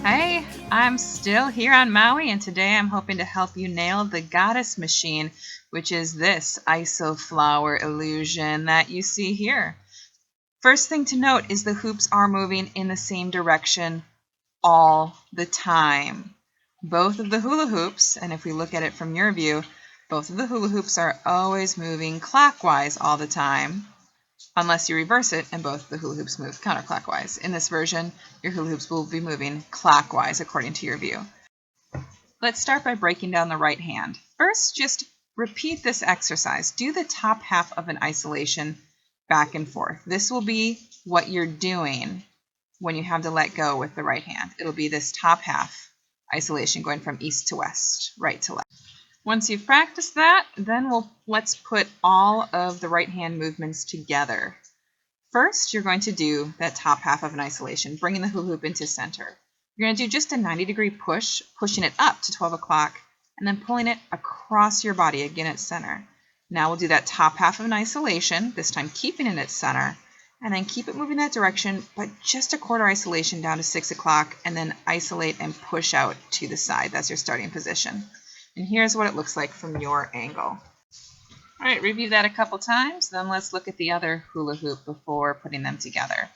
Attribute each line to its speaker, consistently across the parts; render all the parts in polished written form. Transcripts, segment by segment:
Speaker 1: Hey, I'm still here on Maui, and today I'm hoping to help you nail the goddess machine, which is this iso flower illusion that you see here. First thing to note is the hoops are moving in the same direction all the time. Both of the hula hoops, and if we look at it from your view, both of the hula hoops are always moving clockwise all the time. Unless you reverse it and both the hula hoops move counterclockwise. In this version, your hula hoops will be moving clockwise according to your view. Let's start by breaking down the right hand. First, just repeat this exercise. Do the top half of an isolation back and forth. This will be what you're doing when you have to let go with the right hand. It'll be this top half isolation going from east to west, right to left. Once you've practiced that, then let's put all of the right hand movements together. First, you're going to do that top half of an isolation, bringing the hula hoop into center. You're going to do just a 90-degree push, pushing it up to 12 o'clock, and then pulling it across your body, again at center. Now we'll do that top half of an isolation, this time keeping it at center, and then keep it moving that direction, but just a quarter isolation down to 6 o'clock, and then isolate and push out to the side. That's your starting position. And here's what it looks like from your angle. All right, review that a couple times, then let's look at the other hula hoop before putting them together.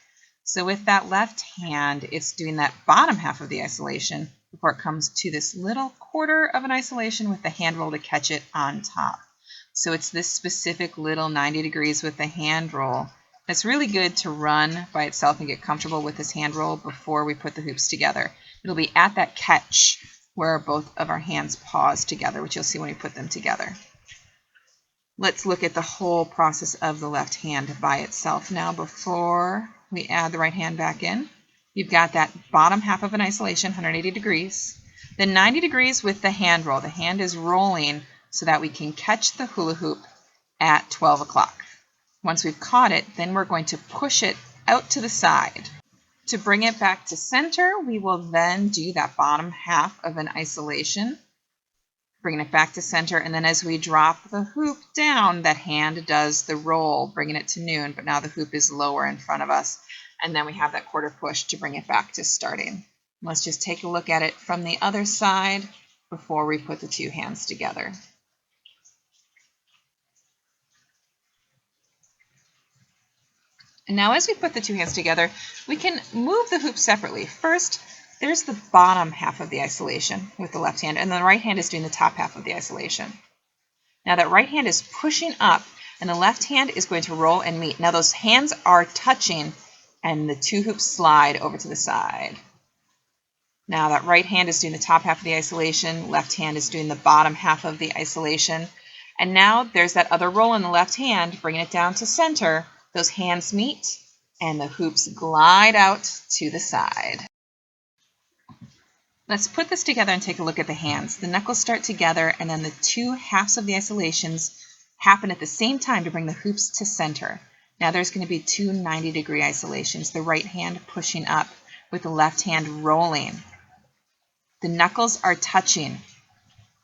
Speaker 1: So with that left hand, it's doing that bottom half of the isolation before it comes to this little quarter of an isolation with the hand roll to catch it on top. So it's this specific little 90 degrees with the hand roll. It's really good to run by itself and get comfortable with this hand roll before we put the hoops together. It'll be at that catch where both of our hands pause together, which you'll see when we put them together. Let's look at the whole process of the left hand by itself now before we add the right hand back in. You've got that bottom half of an isolation, 180 degrees. Then 90 degrees with the hand roll. The hand is rolling so that we can catch the hula hoop at 12 o'clock. Once we've caught it, then we're going to push it out to the side. To bring it back to center, we will then do that bottom half of an isolation, bringing it back to center, and then as we drop the hoop down, that hand does the roll, bringing it to noon, but now the hoop is lower in front of us, and then we have that quarter push to bring it back to starting. Let's just take a look at it from the other side before we put the two hands together. And now as we put the two hands together, we can move the hoop separately. First, there's the bottom half of the isolation with the left hand, and the right hand is doing the top half of the isolation. Now that right hand is pushing up, and the left hand is going to roll and meet. Now those hands are touching, and the two hoops slide over to the side. Now that right hand is doing the top half of the isolation, left hand is doing the bottom half of the isolation. And now there's that other roll in the left hand, bringing it down to center. Those hands meet, and the hoops glide out to the side. Let's put this together and take a look at the hands. The knuckles start together, and then the two halves of the isolations happen at the same time to bring the hoops to center. Now there's going to be two 90-degree isolations, the right hand pushing up with the left hand rolling. The knuckles are touching.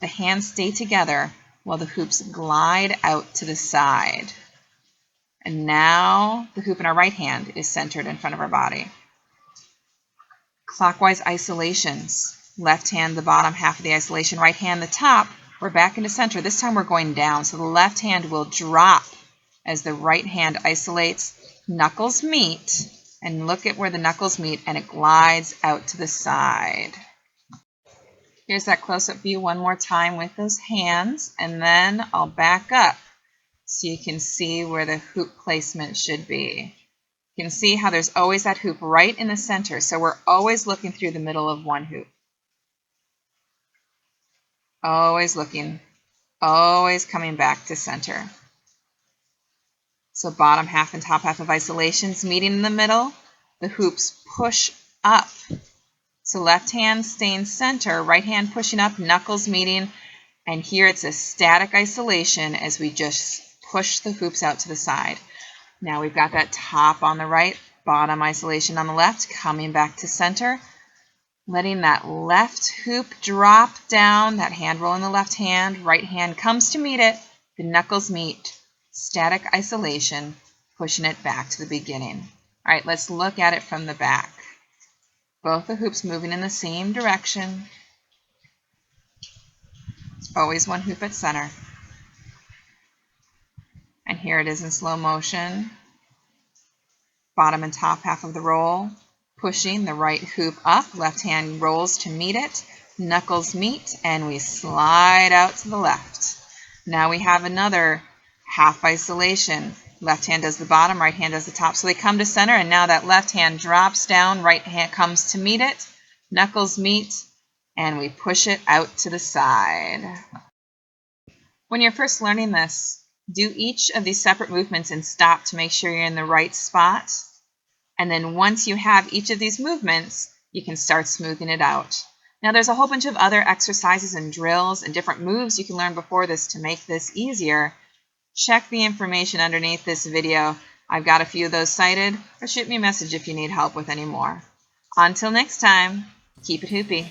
Speaker 1: The hands stay together while the hoops glide out to the side. And now the hoop in our right hand is centered in front of our body. Clockwise isolations. Left hand, the bottom half of the isolation. Right hand, the top. We're back into center. This time we're going down. So the left hand will drop as the right hand isolates. Knuckles meet. And look at where the knuckles meet, and it glides out to the side. Here's that close-up view one more time with those hands. And then I'll back up so you can see where the hoop placement should be. You can see how there's always that hoop right in the center, so we're always looking through the middle of one hoop. Always looking, always coming back to center. So bottom half and top half of isolations meeting in the middle, the hoops push up. So left hand staying center, right hand pushing up, knuckles meeting, and here it's a static isolation as we just push the hoops out to the side. Now we've got that top on the right, bottom isolation on the left, coming back to center, letting that left hoop drop down, that hand roll in the left hand, right hand comes to meet it, the knuckles meet, static isolation, pushing it back to the beginning. All right, let's look at it from the back. Both the hoops moving in the same direction. Always one hoop at center. And here it is in slow motion. Bottom and top half of the roll. Pushing the right hoop up, left hand rolls to meet it, knuckles meet, and we slide out to the left. Now we have another half isolation. Left hand does the bottom, right hand does the top. So they come to center, and now that left hand drops down, right hand comes to meet it, knuckles meet, and we push it out to the side. When you're first learning this, do each of these separate movements and stop to make sure you're in the right spot. And then once you have each of these movements, you can start smoothing it out. Now there's a whole bunch of other exercises and drills and different moves you can learn before this to make this easier. Check the information underneath this video. I've got a few of those cited, or shoot me a message if you need help with any more. Until next time, keep it hoopy.